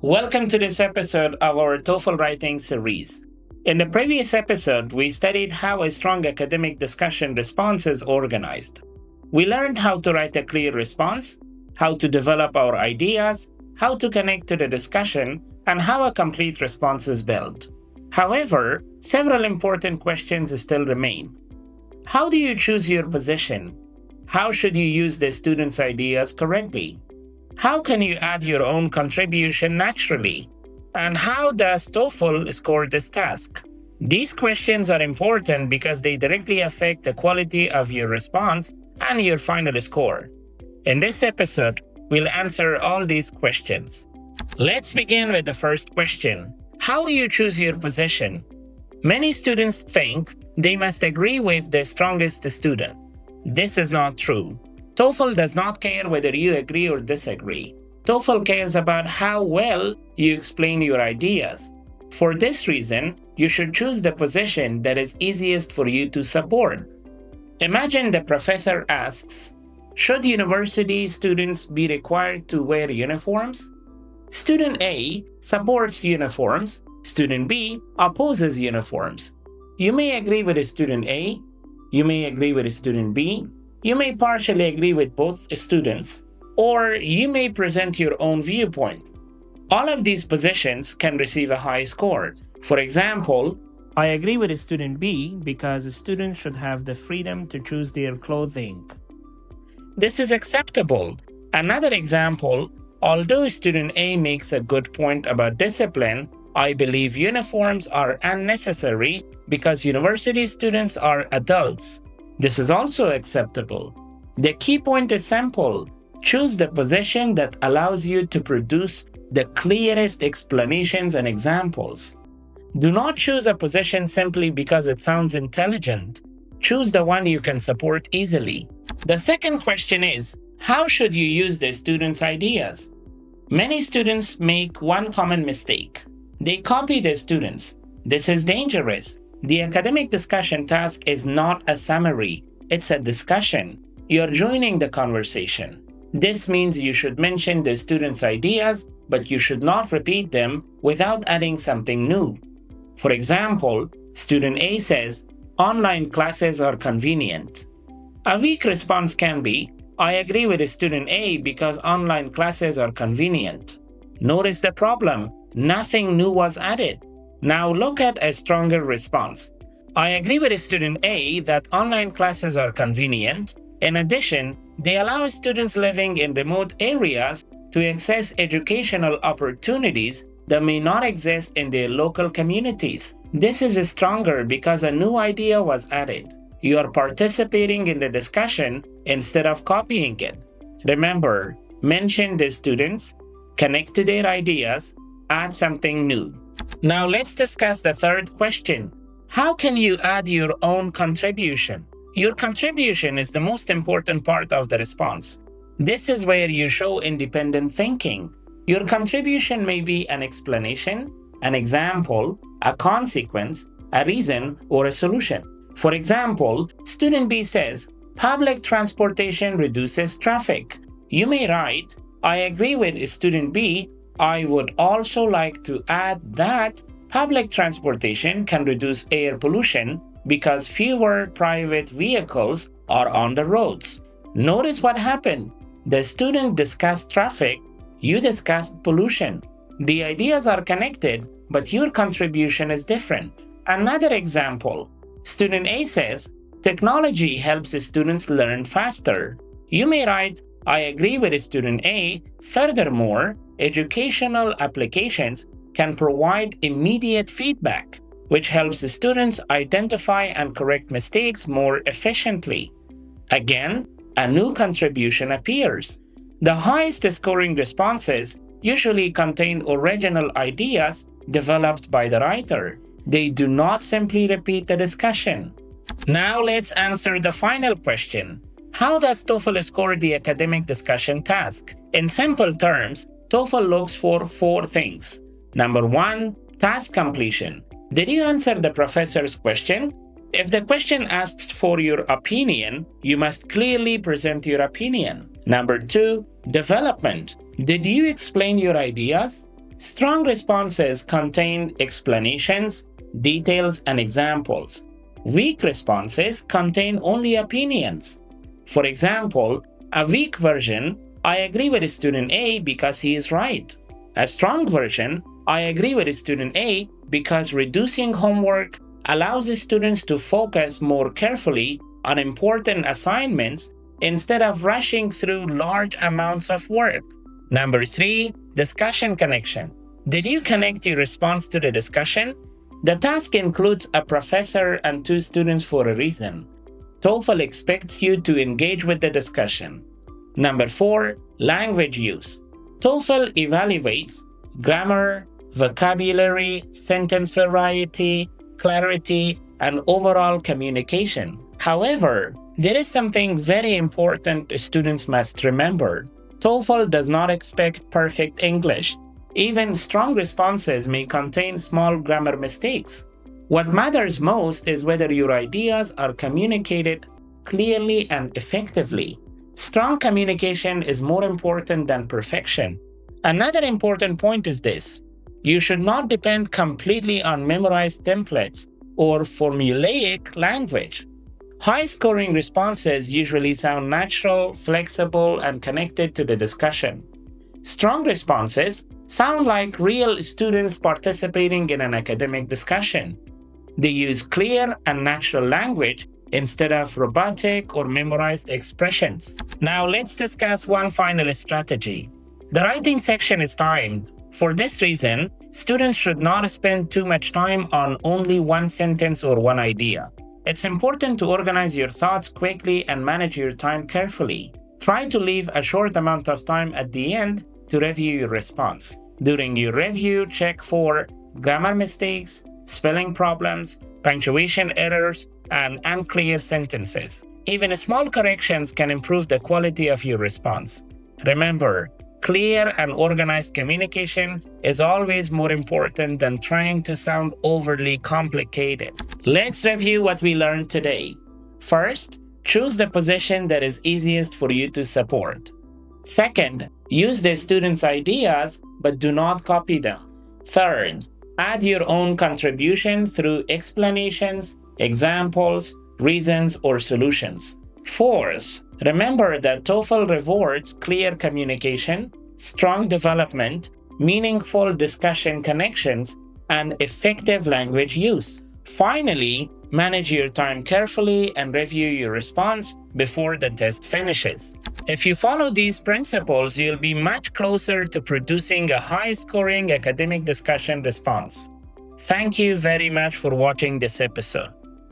Welcome to this episode of our TOEFL writing series. In the previous episode, we studied how a strong academic discussion response is organized. We learned how to write a clear response, how to develop our ideas, how to connect to the discussion, and how a complete response is built. However, several important questions still remain. How do you choose your position? How should you use the students' ideas correctly? How can you add your own contribution naturally? And how does TOEFL score this task? These questions are important because they directly affect the quality of your response and your final score. In this episode, we'll answer all these questions. Let's begin with the first question. How do you choose your position? Many students think they must agree with the strongest student. This is not true. TOEFL does not care whether you agree or disagree. TOEFL cares about how well you explain your ideas. For this reason, you should choose the position that is easiest for you to support. Imagine the professor asks, should university students be required to wear uniforms? Student A supports uniforms. Student B opposes uniforms. You may agree with student A. You may agree with student B. You may partially agree with both students, or you may present your own viewpoint. All of these positions can receive a high score. For example, I agree with student B because students should have the freedom to choose their clothing. This is acceptable. Another example, although student A makes a good point about discipline, I believe uniforms are unnecessary because university students are adults. This is also acceptable. The key point is simple. Choose the position that allows you to produce the clearest explanations and examples. Do not choose a position simply because it sounds intelligent. Choose the one you can support easily. The second question is, how should you use the students' ideas? Many students make one common mistake. They copy the students. This is dangerous. The academic discussion task is not a summary, it's a discussion. You're joining the conversation. This means you should mention the students' ideas, but you should not repeat them without adding something new. For example, student A says, online classes are convenient. A weak response can be, I agree with student A because online classes are convenient. Notice the problem, nothing new was added. Now look at a stronger response. I agree with student A that online classes are convenient. In addition, they allow students living in remote areas to access educational opportunities that may not exist in their local communities. This is stronger because a new idea was added. You are participating in the discussion instead of copying it. Remember, mention the students, connect to their ideas, add something new. Now let's discuss the third question. How can you add your own contribution? Your contribution is the most important part of the response. This is where you show independent thinking. Your contribution may be an explanation, an example, a consequence, a reason, or a solution. For example, student B says, public transportation reduces traffic. You may write, I agree with student B. I would also like to add that public transportation can reduce air pollution because fewer private vehicles are on the roads. Notice what happened. The student discussed traffic, you discussed pollution. The ideas are connected, but your contribution is different. Another example, student A says, technology helps students learn faster. You may write, I agree with student A. Furthermore, educational applications can provide immediate feedback, which helps the students identify and correct mistakes more efficiently. Again, a new contribution appears. The highest scoring responses usually contain original ideas developed by the writer. They do not simply repeat the discussion. Now let's answer the final question. How does TOEFL score the academic discussion task? In simple terms, TOEFL looks for 4 things. Number 1, task completion. Did you answer the professor's question? If the question asks for your opinion, you must clearly present your opinion. Number 2, development. Did you explain your ideas? Strong responses contain explanations, details, and examples. Weak responses contain only opinions. For example, a weak version, I agree with student A because he is right. A strong version, I agree with student A because reducing homework allows students to focus more carefully on important assignments instead of rushing through large amounts of work. Number 3, discussion connection. Did you connect your response to the discussion? The task includes a professor and 2 students for a reason. TOEFL expects you to engage with the discussion. Number 4, language use. TOEFL evaluates grammar, vocabulary, sentence variety, clarity, and overall communication. However, there is something very important students must remember. TOEFL does not expect perfect English. Even strong responses may contain small grammar mistakes. What matters most is whether your ideas are communicated clearly and effectively. Strong communication is more important than perfection. Another important point is this: you should not depend completely on memorized templates or formulaic language. High-scoring responses usually sound natural, flexible, and connected to the discussion. Strong responses sound like real students participating in an academic discussion. They use clear and natural language instead of robotic or memorized expressions. Now let's discuss one final strategy. The writing section is timed. For this reason, students should not spend too much time on only one sentence or one idea. It's important to organize your thoughts quickly and manage your time carefully. Try to leave a short amount of time at the end to review your response. During your review, check for grammar mistakes, spelling problems, punctuation errors, and unclear sentences. Even small corrections can improve the quality of your response. Remember, clear and organized communication is always more important than trying to sound overly complicated. Let's review what we learned today. First, choose the position that is easiest for you to support. Second, use the students' ideas, but do not copy them. Third, add your own contribution through explanations, examples, reasons, or solutions. Fourth, remember that TOEFL rewards clear communication, strong development, meaningful discussion connections, and effective language use. Finally, manage your time carefully and review your response before the test finishes. If you follow these principles, you'll be much closer to producing a high-scoring academic discussion response. Thank you very much for watching this episode.